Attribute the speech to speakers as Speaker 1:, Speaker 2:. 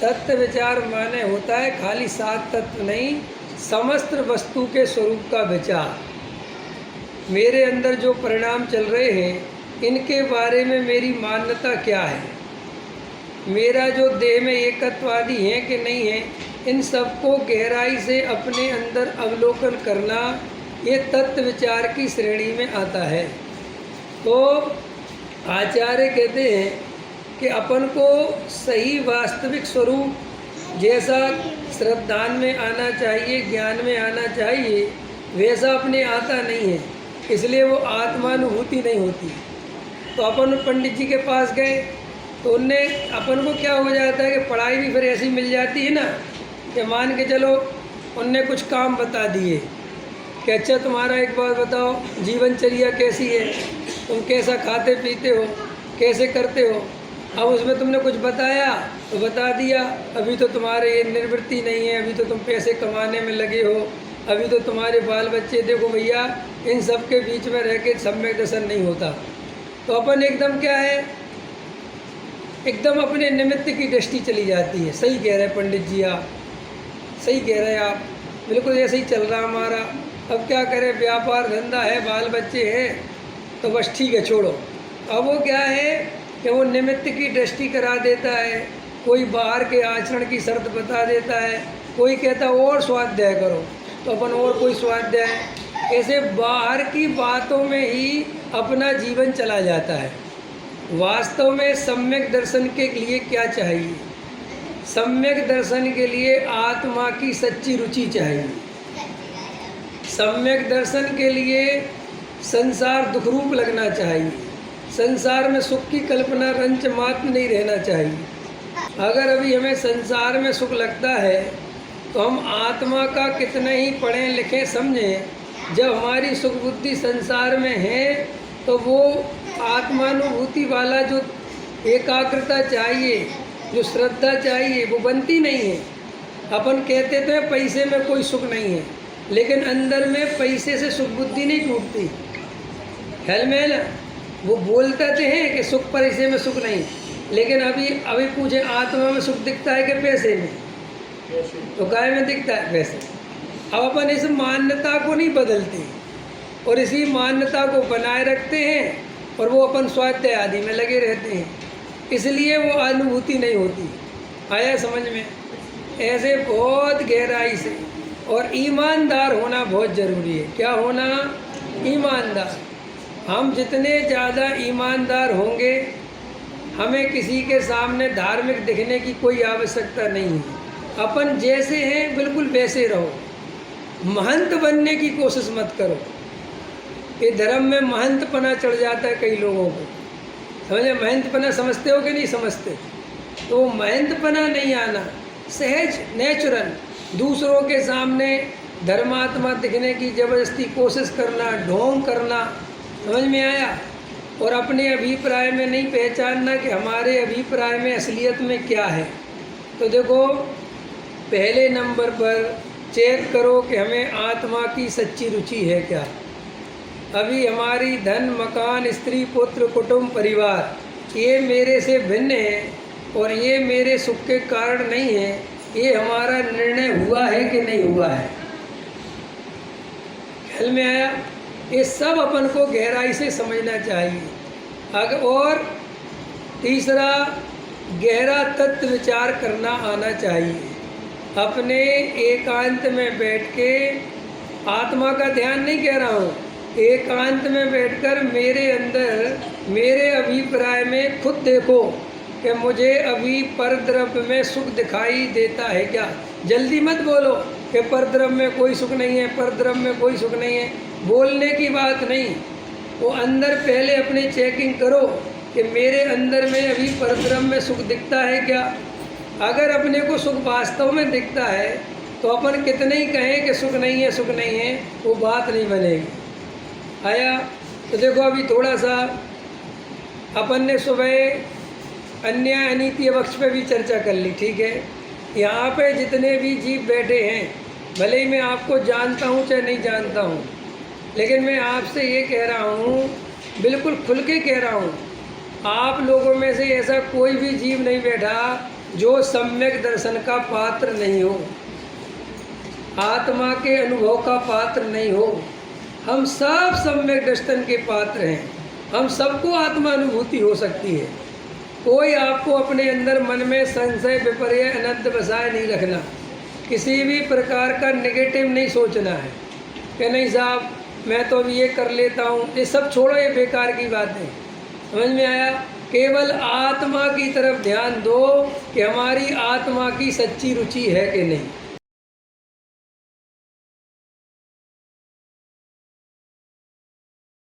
Speaker 1: तत्व विचार माने होता है खाली सात तत्व नहीं, समस्त वस्तु के स्वरूप का विचार। मेरे अंदर जो परिणाम चल रहे हैं इनके बारे में मेरी मान्यता क्या है, मेरा जो देह में एकत्वादी है कि नहीं है, इन सबको गहराई से अपने अंदर अवलोकन करना, ये तत्व विचार की श्रेणी में आता है। तो आचार्य कहते हैं कि अपन को सही वास्तविक स्वरूप जैसा श्रद्धान में आना चाहिए, ज्ञान में आना चाहिए, वैसा अपने आता नहीं है, इसलिए वो आत्मानुभूति नहीं होती। तो अपन पंडित जी के पास गए तो उनने अपन को क्या हो जाता है कि पढ़ाई भी फिर ऐसी मिल जाती है ना कि मान के चलो उनने कुछ काम बता दिए कि अच्छा तुम्हारा एक बात बताओ, जीवनचर्या कैसी है, तुम कैसा खाते पीते हो, कैसे करते हो। अब उसमें तुमने कुछ बताया तो बता दिया, अभी तो तुम्हारे ये निवृत्ति नहीं है, अभी तो तुम पैसे कमाने में लगे हो, अभी तो तुम्हारे बाल बच्चे, देखो भैया इन सब के बीच में रह के सम्यक दर्शन नहीं होता। तो अपन एकदम क्या है, एकदम अपने निमित्त की दृष्टि चली जाती है। सही कह रहे पंडित जी, आप सही कह रहे हैं, आप बिल्कुल ऐसे ही चल रहा हमारा। अब क्या करें, व्यापार धंधा है, बाल बच्चे हैं, तो बस ठीक है छोड़ो। अब वो क्या है कि वो निमित्त की दृष्टि करा देता है, कोई बाहर के आचरण की शर्त बता देता है, कोई कहता और स्वाध्याय करो तो अपन और कोई स्वाध्याय, ऐसे बाहर की बातों में ही अपना जीवन चला जाता है। वास्तव में सम्यक दर्शन के लिए क्या चाहिए? सम्यक दर्शन के लिए आत्मा की सच्ची रुचि चाहिए। सम्यक दर्शन के लिए संसार दुखरूप लगना चाहिए, संसार में सुख की कल्पना रंच मात्र नहीं रहना चाहिए। अगर अभी हमें संसार में सुख लगता है तो हम आत्मा का कितने ही पढ़ें लिखें समझें, जब हमारी सुख बुद्धि संसार में है तो वो आत्मानुभूति वाला जो एकाग्रता चाहिए, जो श्रद्धा चाहिए, वो बनती नहीं है। अपन कहते तो हैं पैसे में कोई सुख नहीं है, लेकिन अंदर में पैसे से सुख बुद्धि नहीं टूटती। ख्याल में है ना, वो बोलते हैं कि सुख पैसे में सुख नहीं, लेकिन अभी पूछे आत्मा में सुख दिखता है कि पैसे में? तो काय में दिखता है? पैसे। अब अपन इस मान्यता को नहीं बदलते और इसी मान्यता को बनाए रखते हैं और वो अपन स्वाध्याय आदि में लगे रहते हैं, इसलिए वो अनुभूति नहीं होती। आया समझ में? ऐसे बहुत गहराई से, और ईमानदार होना बहुत ज़रूरी है। क्या होना? ईमानदार। हम जितने ज़्यादा ईमानदार होंगे, हमें किसी के सामने धार्मिक दिखने की कोई आवश्यकता नहीं है। अपन जैसे हैं बिल्कुल वैसे रहो, महंत बनने की कोशिश मत करो। ये धर्म में महंतपना चढ़ जाता है कई लोगों को, समझे? महंतपना समझते हो कि नहीं समझते? तो महंतपना नहीं आना, सहज नेचुरल, दूसरों के सामने धर्मात्मा दिखने की ज़बरदस्ती कोशिश करना, ढोंग करना, समझ में आया? और अपने अभिप्राय में नहीं पहचानना कि हमारे अभिप्राय में असलियत में क्या है। तो देखो, पहले नंबर पर चेक करो कि हमें आत्मा की सच्ची रुचि है क्या। अभी हमारी धन, मकान, स्त्री, पुत्र, कुटुंब, परिवार, ये मेरे से भिन्न है और ये मेरे सुख के कारण नहीं है, ये हमारा निर्णय हुआ है कि नहीं हुआ है? ख्याल में आया? ये सब अपन को गहराई से समझना चाहिए। और तीसरा, गहरा तत्व विचार करना आना चाहिए। अपने एकांत में बैठ के, आत्मा का ध्यान नहीं कह रहा हूँ, एकांत में बैठकर मेरे अंदर, मेरे अभिप्राय में खुद देखो कि मुझे अभी परद्रव्य में सुख दिखाई देता है क्या। जल्दी मत बोलो कि परद्रव्य में कोई सुख नहीं है, परद्रव्य में कोई सुख नहीं है, बोलने की बात नहीं। वो अंदर पहले अपनी चेकिंग करो कि मेरे अंदर में अभी परद्रव्य में सुख दिखता है क्या। अगर अपने को सुख वास्तव में दिखता है तो अपन कितने ही कहें कि सुख नहीं है, सुख नहीं है, वो बात नहीं बनेगी। आया? तो देखो, अभी थोड़ा सा अपन ने सुबह अन्याय अनीति पक्ष पे भी चर्चा कर ली, ठीक है? यहाँ पे जितने भी जीव बैठे हैं, भले ही मैं आपको जानता हूँ चाहे नहीं जानता हूँ, लेकिन मैं आपसे ये कह रहा हूँ, बिल्कुल खुल के कह रहा हूँ, आप लोगों में से ऐसा कोई भी जीव नहीं बैठा जो सम्यक दर्शन का पात्र नहीं हो, आत्मा के अनुभव का पात्र नहीं हो। हम सब सम्यक दर्शन के पात्र हैं, हम सबको आत्मा अनुभूति हो सकती है। कोई आपको अपने अंदर मन में संशय विपर्य अनंत बसाए नहीं रखना, किसी भी प्रकार का नेगेटिव नहीं सोचना है कि नहीं साहब मैं तो अभी ये कर लेता हूँ, ये सब छोड़ो, ये बेकार की बात है। समझ में आया? केवल आत्मा की तरफ ध्यान दो कि हमारी आत्मा की सच्ची रुचि है कि नहीं।